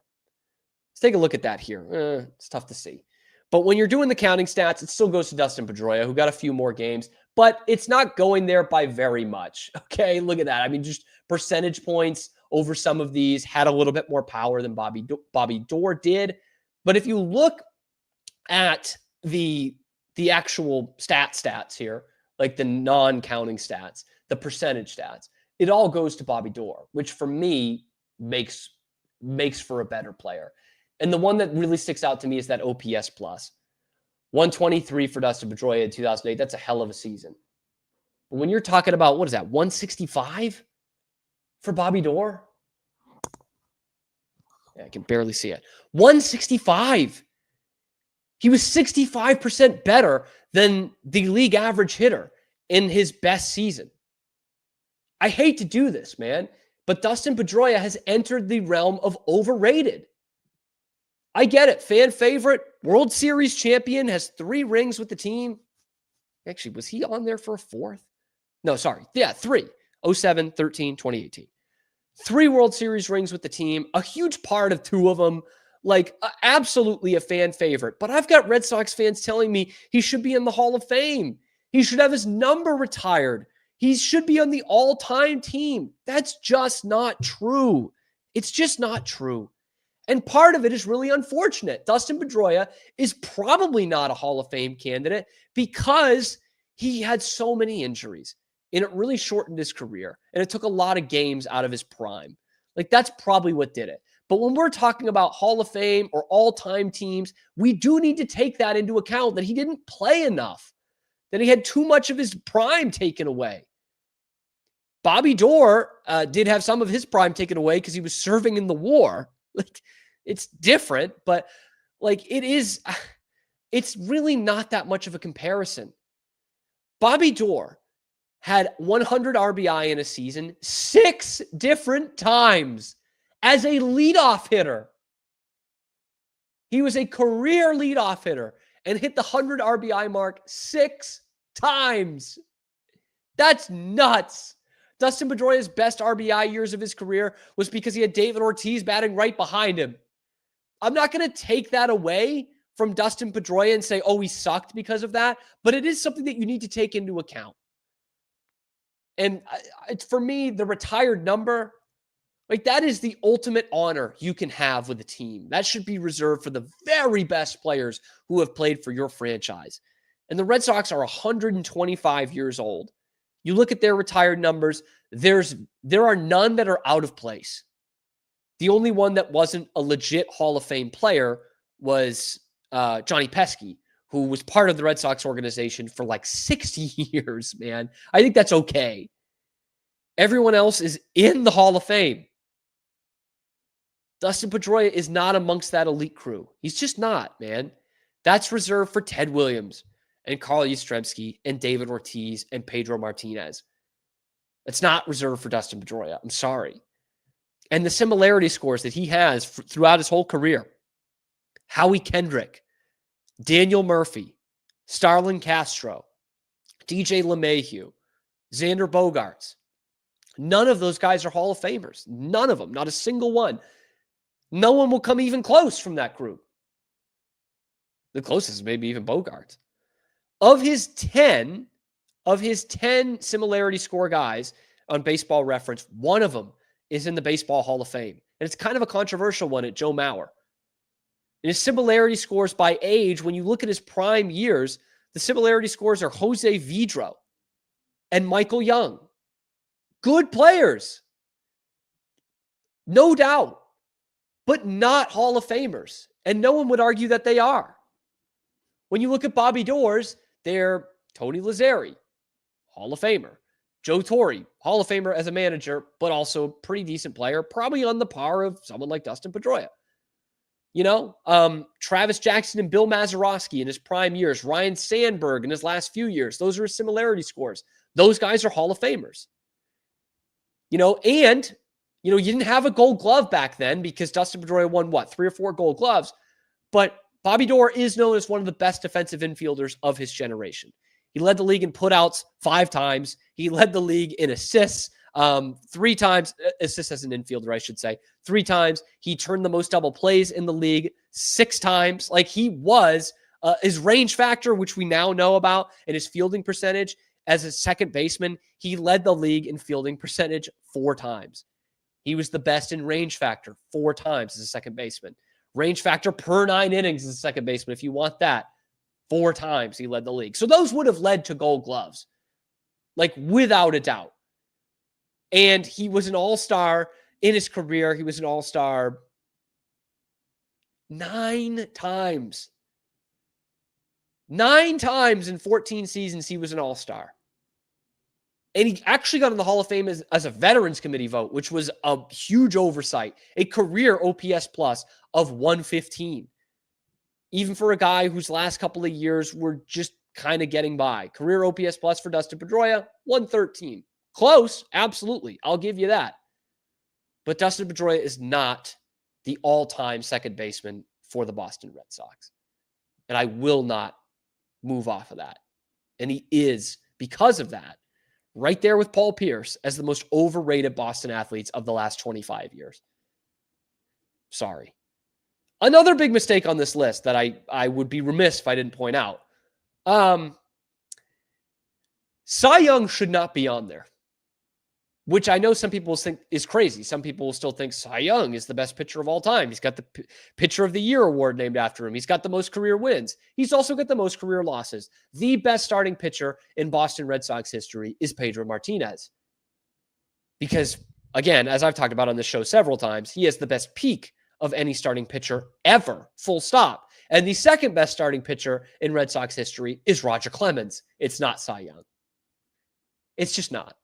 Let's take a look at that here. It's tough to see. But when you're doing the counting stats, it still goes to Dustin Pedroia, who got a few more games, but it's not going there by very much. Okay, look at that. I mean, just percentage points over some of these had a little bit more power than Bobby Doerr did. But if you look at the actual stats here, like the non-counting stats, the percentage stats, it all goes to Bobby Doerr, which for me makes for a better player. And the one that really sticks out to me is that OPS plus. 123 for Dustin Pedroia in 2008. That's a hell of a season. But when you're talking about, what is that, 165 for Bobby Doerr? Yeah, I can barely see it. 165. He was 65% better than the league average hitter in his best season. I hate to do this, man, but Dustin Pedroia has entered the realm of overrated. I get it. Fan favorite, World Series champion, has 3 rings with the team. Actually, was he on there for a 4th? No, sorry. Yeah, 3. 07, 13, 2018. 3 World Series rings with the team. A huge part of 2 of them. Like, absolutely a fan favorite. But I've got Red Sox fans telling me he should be in the Hall of Fame. He should have his number retired. He should be on the all-time team. That's just not true. It's just not true. And part of it is really unfortunate. Dustin Pedroia is probably not a Hall of Fame candidate because he had so many injuries and it really shortened his career. And it took a lot of games out of his prime. Like, that's probably what did it. But when we're talking about Hall of Fame or all-time teams, we do need to take that into account, that he didn't play enough, that he had too much of his prime taken away. Bobby Doerr did have some of his prime taken away because he was serving in the war. Like, it's different, but like it's really not that much of a comparison. Bobby Doerr had 100 RBI in a season 6 different times as a leadoff hitter. He was a career leadoff hitter and hit the 100 RBI mark 6 times. That's nuts. Dustin Pedroia's best RBI years of his career was because he had David Ortiz batting right behind him. I'm not going to take that away from Dustin Pedroia and say, oh, he sucked because of that, but it is something that you need to take into account. And it's, for me, the retired number, like, that is the ultimate honor you can have with a team. That should be reserved for the very best players who have played for your franchise. And the Red Sox are 125 years old. You look at their retired numbers, there are none that are out of place. The only one that wasn't a legit Hall of Fame player was Johnny Pesky, who was part of the Red Sox organization for like 60 years, man. I think that's okay. Everyone else is in the Hall of Fame. Dustin Pedroia is not amongst that elite crew. He's just not, man. That's reserved for Ted Williams and Carl Yastrzemski and David Ortiz and Pedro Martinez. It's not reserved for Dustin Pedroia. I'm sorry. And the similarity scores that he has throughout his whole career, Howie Kendrick, Daniel Murphy, Starlin Castro, DJ LeMahieu, Xander Bogaerts. None of those guys are Hall of Famers. None of them. Not a single one. No one will come even close from that group. The closest is maybe even Bogaerts. Of his 10 similarity score guys on Baseball Reference, one of them is in the Baseball Hall of Fame. And it's kind of a controversial one at Joe Mauer. And his similarity scores by age, when you look at his prime years, the similarity scores are Jose Vidro and Michael Young. Good players. No doubt. But not Hall of Famers. And no one would argue that they are. When you look at Bobby Doors, they're Tony Lazzeri, Hall of Famer. Joe Torre, Hall of Famer as a manager, but also a pretty decent player, probably on the par of someone like Dustin Pedroia. You know, Travis Jackson and Bill Mazeroski in his prime years, Ryan Sandberg in his last few years, those are his similarity scores. Those guys are Hall of Famers. You know, and, you know, you didn't have a gold glove back then because Dustin Pedroia won, 3 or 4 gold gloves. But Bobby Doerr is known as one of the best defensive infielders of his generation. He led the league in putouts 5 times. He led the league in assists 3 times. Assists as an infielder, I should say. 3 times. He turned the most double plays in the league 6 times. Like, he was his range factor, which we now know about, and his fielding percentage as a second baseman. He led the league in fielding percentage 4 times. He was the best in range factor 4 times as a second baseman. Range factor per 9 innings as a second baseman. If you want that, 4 times he led the league. So those would have led to gold gloves, like without a doubt. And he was an all-star in his career. He was an all-star 9 times. 9 times in 14 seasons he was an all-star. And he actually got in the Hall of Fame as a Veterans Committee vote, which was a huge oversight. A career OPS plus of 115. Even for a guy whose last couple of years were just kind of getting by. Career OPS plus for Dustin Pedroia, 113. Close, absolutely. I'll give you that. But Dustin Pedroia is not the all-time second baseman for the Boston Red Sox. And I will not move off of that. And he is, because of that, right there with Paul Pierce as the most overrated Boston athletes of the last 25 years. Sorry. Another big mistake on this list that I would be remiss if I didn't point out. Cy Young should not be on there, which I know some people think is crazy. Some people will still think Cy Young is the best pitcher of all time. He's got the Pitcher of the Year award named after him. He's got the most career wins. He's also got the most career losses. The best starting pitcher in Boston Red Sox history is Pedro Martinez. Because, again, as I've talked about on this show several times, he has the best peak of any starting pitcher ever, full stop. And the second best starting pitcher in Red Sox history is Roger Clemens. It's not Cy Young. It's just not.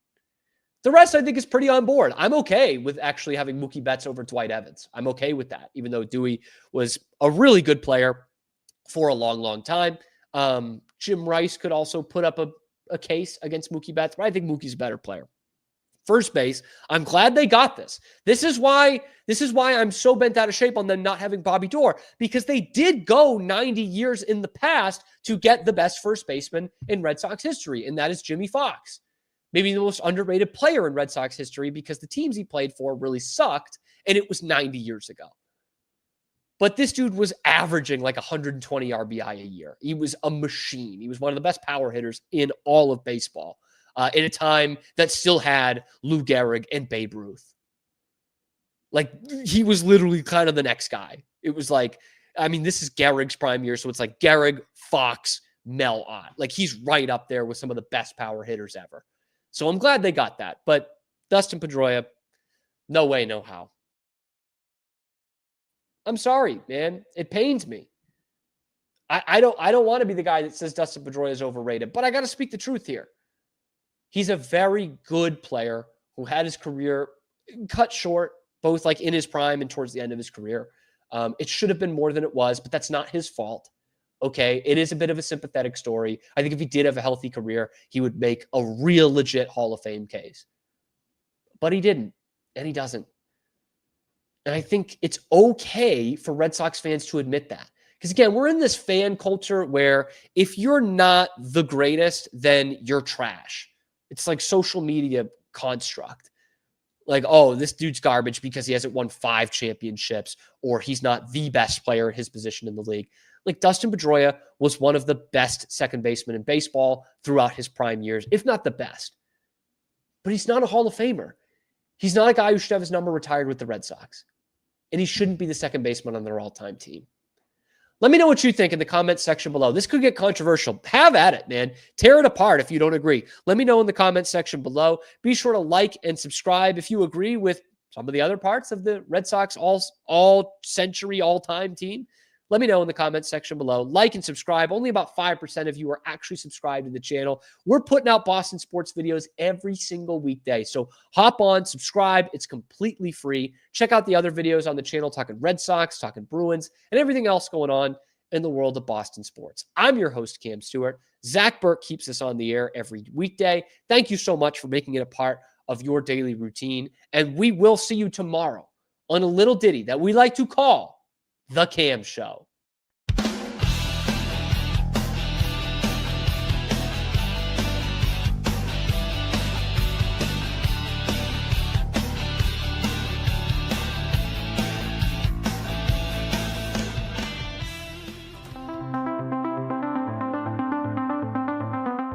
The rest, I think, is pretty on board. I'm okay with actually having Mookie Betts over Dwight Evans. I'm okay with that, even though Dewey was a really good player for a long, long time. Jim Rice could also put up a case against Mookie Betts, but I think Mookie's a better player. First base, I'm glad they got this. This is why I'm so bent out of shape on them not having Bobby Doerr, because they did go 90 years in the past to get the best first baseman in Red Sox history, and that is Jimmy Fox. Maybe the most underrated player in Red Sox history because the teams he played for really sucked, and it was 90 years ago. But this dude was averaging like 120 RBI a year. He was a machine. He was one of the best power hitters in all of baseball in a time that still had Lou Gehrig and Babe Ruth. Like, he was literally kind of the next guy. It was like, I mean, this is Gehrig's prime year, so it's like Gehrig, Fox, Mel Ott. Like, he's right up there with some of the best power hitters ever. So I'm glad they got that. But Dustin Pedroia, no way, no how. I'm sorry, man. It pains me. I don't want to be the guy that says Dustin Pedroia is overrated, but I got to speak the truth here. He's a very good player who had his career cut short, both like in his prime and towards the end of his career. It should have been more than it was, but that's not his fault. Okay, it is a bit of a sympathetic story. I think if he did have a healthy career, he would make a real legit Hall of Fame case. But he didn't, and he doesn't. And I think it's okay for Red Sox fans to admit that. Because again, we're in this fan culture where if you're not the greatest, then you're trash. It's like social media construct. Like, oh, this dude's garbage because he hasn't won 5 championships, or he's not the best player in his position in the league. Like, Dustin Pedroia was one of the best second basemen in baseball throughout his prime years, if not the best. But he's not a Hall of Famer. He's not a guy who should have his number retired with the Red Sox. And he shouldn't be the second baseman on their all-time team. Let me know what you think in the comments section below. This could get controversial. Have at it, man. Tear it apart if you don't agree. Let me know in the comments section below. Be sure to like and subscribe if you agree with some of the other parts of the Red Sox all-century, all-time team. Let me know in the comments section below. Like and subscribe. Only about 5% of you are actually subscribed to the channel. We're putting out Boston sports videos every single weekday. So hop on, subscribe. It's completely free. Check out the other videos on the channel talking Red Sox, talking Bruins, and everything else going on in the world of Boston sports. I'm your host, Cam Stuart. Zach Burke keeps us on the air every weekday. Thank you so much for making it a part of your daily routine. And we will see you tomorrow on a little ditty that we like to call The Cam Show.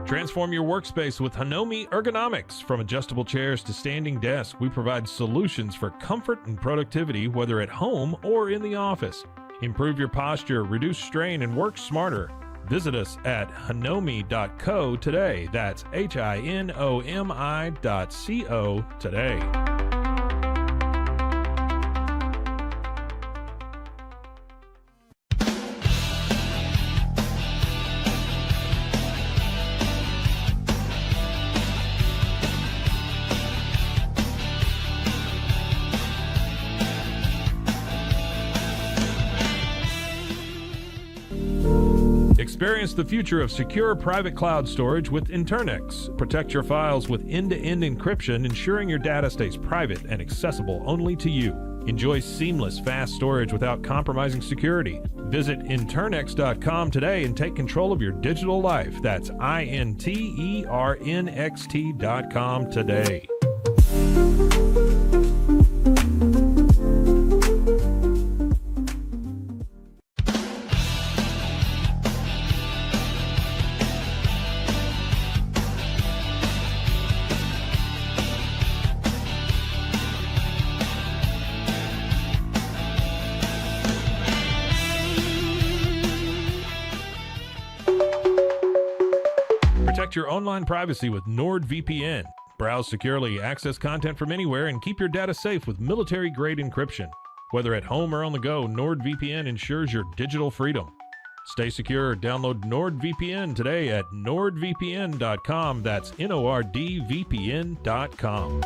Transform your workspace with Hanomi Ergonomics. From adjustable chairs to standing desks, we provide solutions for comfort and productivity, whether at home or in the office. Improve your posture, reduce strain, and work smarter. Visit us at hanomi.co today. That's HINOMI.co today. Experience the future of secure private cloud storage with Internex. Protect your files with end-to-end encryption, ensuring your data stays private and accessible only to you. Enjoy seamless, fast storage without compromising security. Visit Internex.com today and take control of your digital life. That's INTERNXT.com today. Protect your online privacy with NordVPN. Browse securely, access content from anywhere, and keep your data safe with military-grade encryption. Whether at home or on the go, NordVPN ensures your digital freedom. Stay secure. Download NordVPN today at nordvpn.com. That's NORDVPN.com.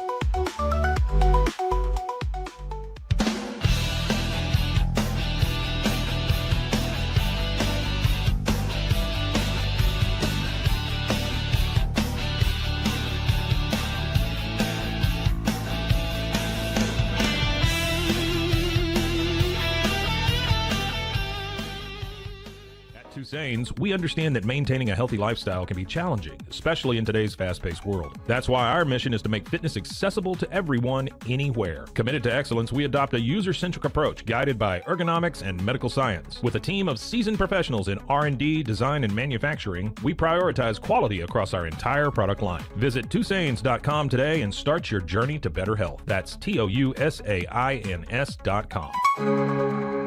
We understand that maintaining a healthy lifestyle can be challenging, especially in today's fast-paced world. That's why our mission is to make fitness accessible to everyone, anywhere. Committed to excellence, we adopt a user-centric approach guided by ergonomics and medical science. With a team of seasoned professionals in R&D, design, and manufacturing, we prioritize quality across our entire product line. Visit TwoSains.com today and start your journey to better health. That's TOUSAINS.com.